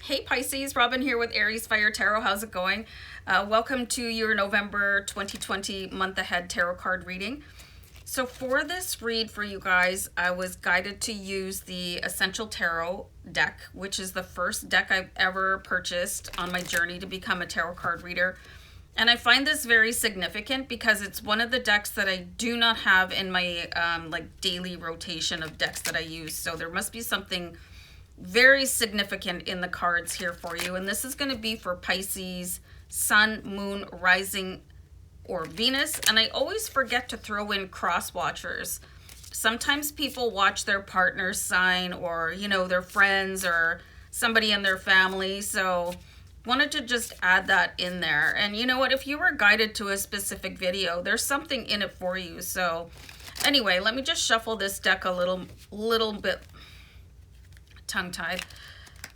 Hey Pisces, Robin here with AriesFireTarot. How's it going? Welcome to your November 2020 month ahead tarot card reading. So for this read for you guys, I was guided to use the Essential Tarot deck, which is the first deck I've ever purchased on my journey to become a tarot card reader. And I find this very significant because it's one of the decks that I do not have in my like daily rotation of decks that I use. So there must be something very significant in the cards here for you. And this is going to be for Pisces, Sun, Moon, Rising, or Venus. And I always forget to throw in cross watchers. Sometimes people watch their partner's sign or, you know, their friends or somebody in their family. So wanted to just add that in there. And you know what, if you were guided to a specific video, there's something in it for you. So anyway, let me just shuffle this deck a little bit tongue-tied.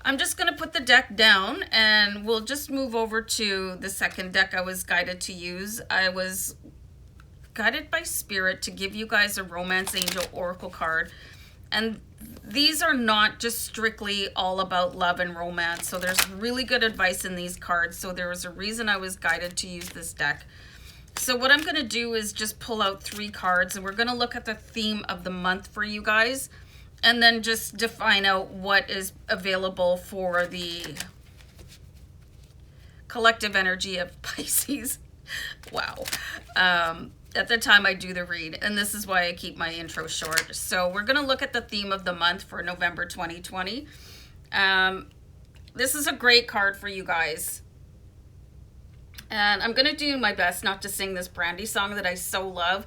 I'm just going to put the deck down and we'll just move over to the second deck I was guided to use. I was guided by Spirit to give you guys a Romance Angel Oracle card. And these are not just strictly all about love and romance. So there's really good advice in these cards. So there was a reason I was guided to use this deck. So what I'm going to do is just pull out 3 cards and we're going to look at the theme of the month for you guys. And then just define out what is available for the collective energy of Pisces. Wow. At the time I do the read, and this is why I keep my intro short. So we're going to look at the theme of the month for November 2020. This is a great card for you guys. And I'm going to do my best not to sing this Brandy song that I so love.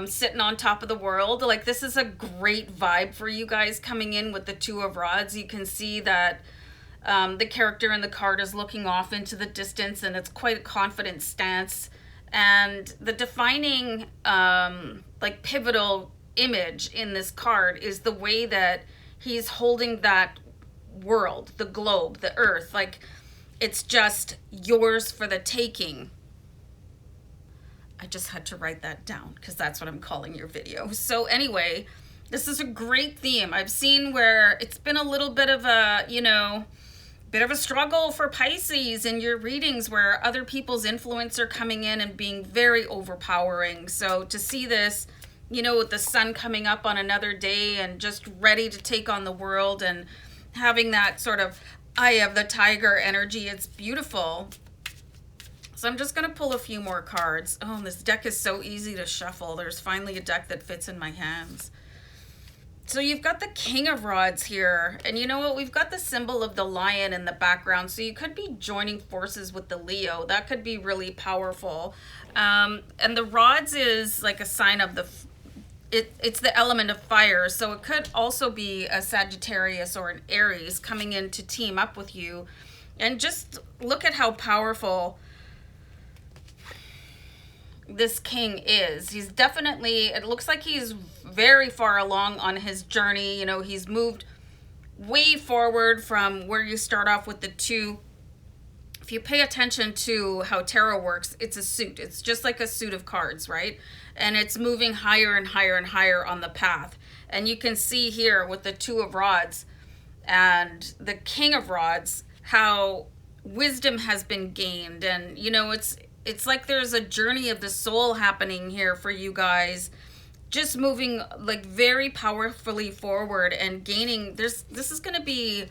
Sitting on top of the world. Like, this is a great vibe for you guys coming in with the 2 of Rods. You can see that the character in the card is looking off into the distance, and it's quite a confident stance. And the defining like pivotal image in this card is the way that he's holding that world, the globe, the earth, like it's just yours for the taking. I just had to write that down because that's what I'm calling your video. So anyway, this is a great theme. I've seen where it's been a little bit of a, you know, bit of a struggle for Pisces in your readings where other people's influence are coming in and being very overpowering. So to see this, you know, with the sun coming up on another day and just ready to take on the world and having that sort of eye of the tiger energy, it's beautiful. So I'm just going to pull a few more cards. Oh, this deck is so easy to shuffle. There's finally a deck that fits in my hands. So you've got the King of Rods here. And you know what? We've got the symbol of the lion in the background. So you could be joining forces with the Leo. That could be really powerful. And the rods is like a sign of the... It's the element of fire. So it could also be a Sagittarius or an Aries coming in to team up with you. And just look at how powerful this king is. He's definitely, it looks like he's very far along on his journey. You know, he's moved way forward from where you start off with the 2. If you pay attention to how tarot works, it's a suit. It's just like a suit of cards, right? And it's moving higher and higher and higher on the path. And you can see here with the 2 of Rods and the King of Rods, how wisdom has been gained. And, you know, it's like there's a journey of the soul happening here for you guys, just moving like very powerfully forward and gaining. This is going to be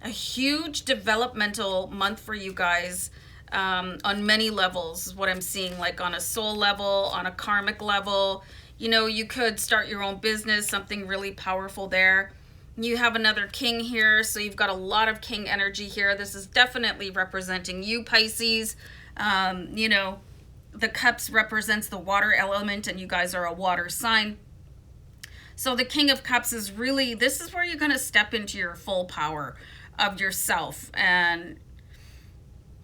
a huge developmental month for you guys on many levels, is what I'm seeing, like on a soul level, on a karmic level. You know, you could start your own business, something really powerful there. You have another king here, so you've got a lot of king energy here. This is definitely representing you, Pisces. You know, the cups represents the water element and you guys are a water sign. So the King of Cups is really, this is where you're going to step into your full power of yourself. And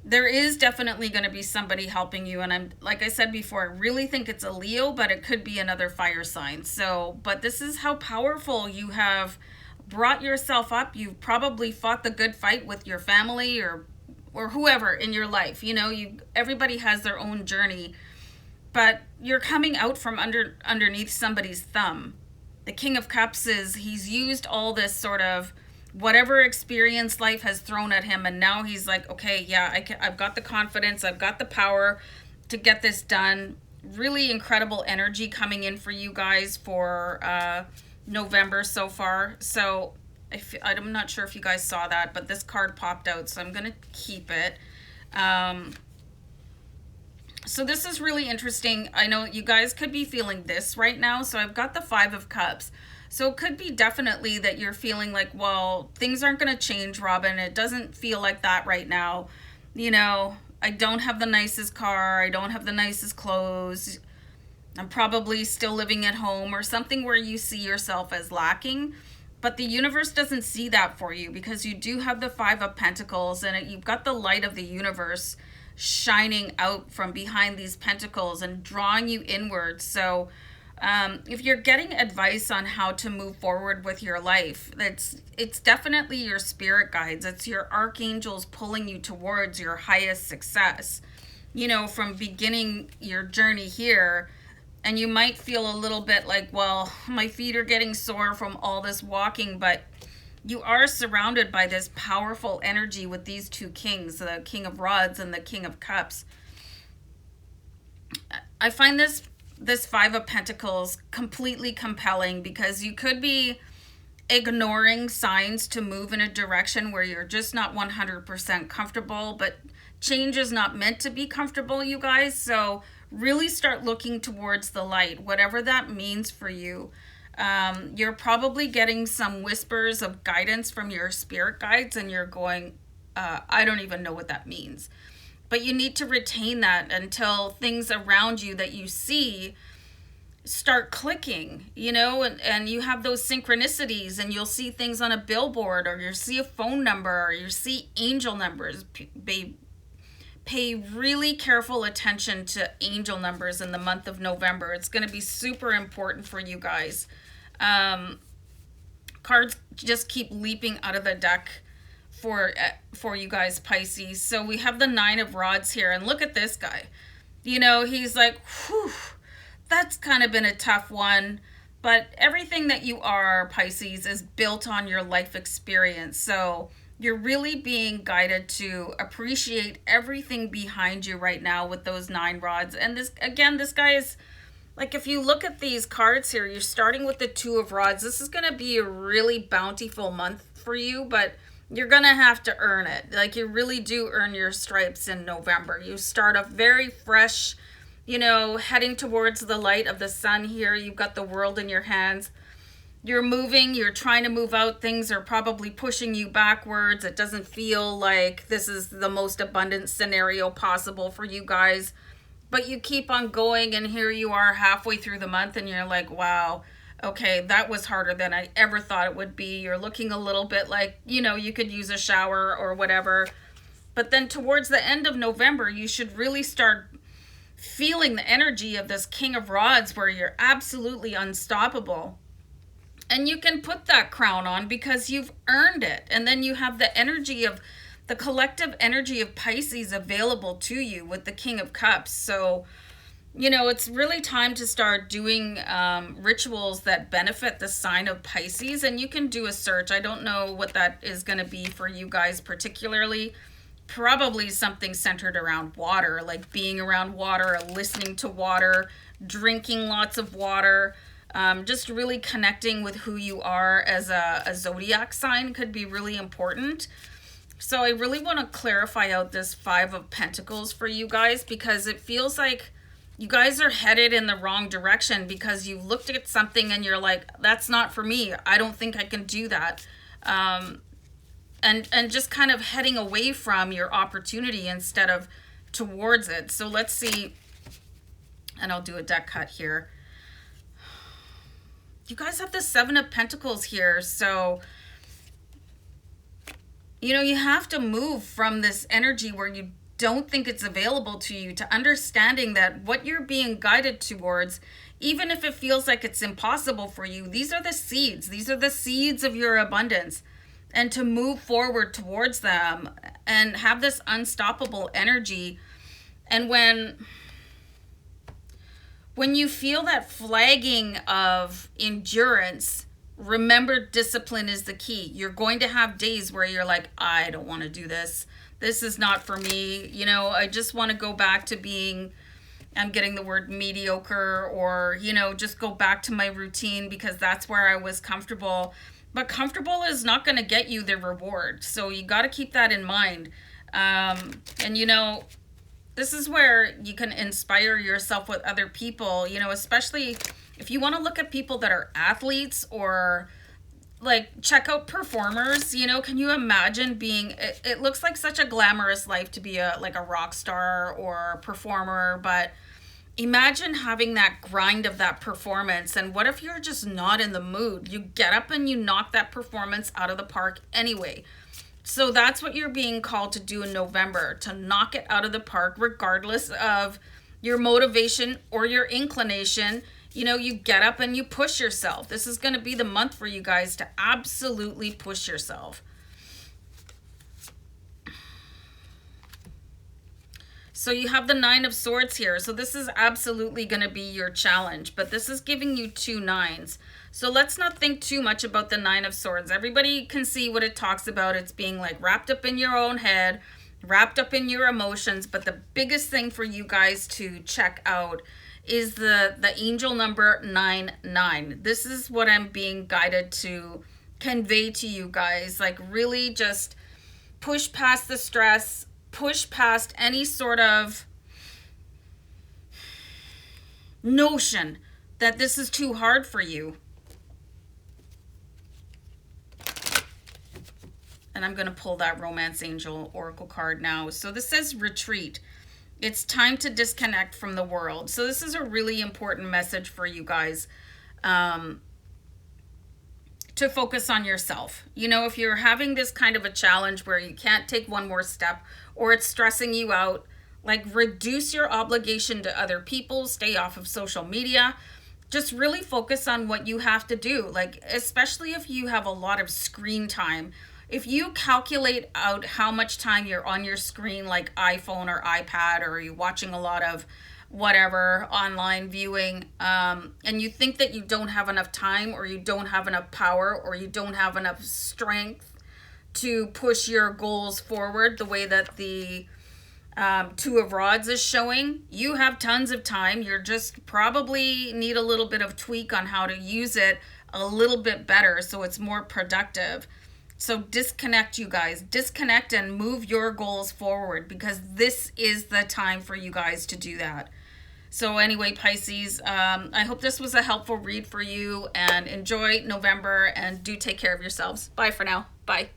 there is definitely going to be somebody helping you. And I'm, like I said before, I really think it's a Leo, but it could be another fire sign. So, but this is how powerful you have brought yourself up. You've probably fought the good fight with your family or whoever in your life. You know, everybody has their own journey, but you're coming out from underneath somebody's thumb. The King of Cups he's used all this sort of whatever experience life has thrown at him, and now he's like, okay, yeah, I've got the confidence, I've got the power to get this done. Really incredible energy coming in for you guys for November so far. So I'm not sure if you guys saw that, but this card popped out, so I'm going to keep it. So this is really interesting. I know you guys could be feeling this right now. So I've got the Five of Cups. So it could be definitely that you're feeling like, well, things aren't going to change, Robin. It doesn't feel like that right now. You know, I don't have the nicest car. I don't have the nicest clothes. I'm probably still living at home, or something where you see yourself as lacking. But the universe doesn't see that for you, because you do have the Five of Pentacles, and you've got the light of the universe shining out from behind these pentacles and drawing you inward. So if you're getting advice on how to move forward with your life, it's definitely your spirit guides. It's your archangels pulling you towards your highest success, you know, from beginning your journey here. And you might feel a little bit like, well, my feet are getting sore from all this walking, but you are surrounded by this powerful energy with these two kings, the King of Rods and the King of Cups. I find this Five of Pentacles completely compelling, because you could be ignoring signs to move in a direction where you're just not 100% comfortable, but change is not meant to be comfortable, you guys. So really start looking towards the light, whatever that means for you. You're probably getting some whispers of guidance from your spirit guides, and you're going, I don't even know what that means. But you need to retain that until things around you that you see start clicking, you know, and you have those synchronicities, and you'll see things on a billboard, or you'll see a phone number, or you see angel numbers. Pay really careful attention to angel numbers in the month of November. It's going to be super important for you guys. Cards just keep leaping out of the deck for you guys, Pisces. So we have the Nine of Rods here, and look at this guy. You know, he's like, whew, that's kind of been a tough one. But everything that you are, Pisces, is built on your life experience. So you're really being guided to appreciate everything behind you right now with those 9 rods. And this, again, this guy is, like, if you look at these cards here, you're starting with the Two of Rods. This is going to be a really bountiful month for you, but you're going to have to earn it. Like, you really do earn your stripes in November. You start off very fresh, you know, heading towards the light of the sun here. You've got the world in your hands. You're moving, you're trying to move out. Things are probably pushing you backwards. It doesn't feel like this is the most abundant scenario possible for you guys. But you keep on going, and here you are halfway through the month, and you're like, wow, okay, that was harder than I ever thought it would be. You're looking a little bit like, you know, you could use a shower or whatever. But then towards the end of November, you should really start feeling the energy of this King of Rods, where you're absolutely unstoppable. And you can put that crown on because you've earned it. And then you have the energy of the collective energy of Pisces available to you with the King of Cups. So, you know, it's really time to start doing rituals that benefit the sign of Pisces. And you can do a search. I don't know what that is going to be for you guys particularly. Probably something centered around water, like being around water, listening to water, drinking lots of water. Just really connecting with who you are as a zodiac sign could be really important. So I really want to clarify out this Five of Pentacles for you guys, because it feels like you guys are headed in the wrong direction, because you looked at something and you're like, that's not for me. I don't think I can do that. And just kind of heading away from your opportunity instead of towards it. So let's see. And I'll do a deck cut here. You guys have the Seven of Pentacles here. So, you know, you have to move from this energy where you don't think it's available to you, to understanding that what you're being guided towards, even if it feels like it's impossible for you, these are the seeds. These are the seeds of your abundance. And to move forward towards them and have this unstoppable energy. And when you feel that flagging of endurance, Remember, discipline is the key. You're going to have days where you're like, I don't want to do this. This is not for me. You know, I just want to go back to being, I'm getting the word mediocre, or, you know, just go back to my routine because that's where I was comfortable. But comfortable is not going to get you the reward. So you got to keep that in mind. And, you know, this is where you can inspire yourself with other people, you know, especially if you want to look at people that are athletes or like check out performers. You know, can you imagine being, it looks like such a glamorous life to be a like a rock star or performer, but imagine having that grind of that performance. And what if you're just not in the mood? You get up and you knock that performance out of the park anyway. So that's what you're being called to do in November, to knock it out of the park regardless of your motivation or your inclination. You know, you get up and you push yourself. This is going to be the month for you guys to absolutely push yourself. So you have the 9 of Swords here. So this is absolutely going to be your challenge, but this is giving you 2 9s. So let's not think too much about the 9 of Swords. Everybody can see what it talks about. It's being like wrapped up in your own head, wrapped up in your emotions. But the biggest thing for you guys to check out is the angel number 99. This is what I'm being guided to convey to you guys. Like, really just push past the stress, push past any sort of notion that this is too hard for you. And I'm going to pull that Romance Angel Oracle card now. So this says retreat. It's time to disconnect from the world. So this is a really important message for you guys, to focus on yourself. You know, if you're having this kind of a challenge where you can't take one more step or it's stressing you out, like, reduce your obligation to other people, stay off of social media, just really focus on what you have to do. Like, especially if you have a lot of screen time. If you calculate out how much time you're on your screen, like iPhone or iPad, or you're watching a lot of whatever online viewing, and you think that you don't have enough time, or you don't have enough power, or you don't have enough strength to push your goals forward the way that the 2 of Rods is showing, you have tons of time. You're just probably need a little bit of tweak on how to use it a little bit better so it's more productive. So disconnect, you guys. Disconnect and move your goals forward, because this is the time for you guys to do that. So anyway, Pisces, I hope this was a helpful read for you, and enjoy November, and do take care of yourselves. Bye for now. Bye.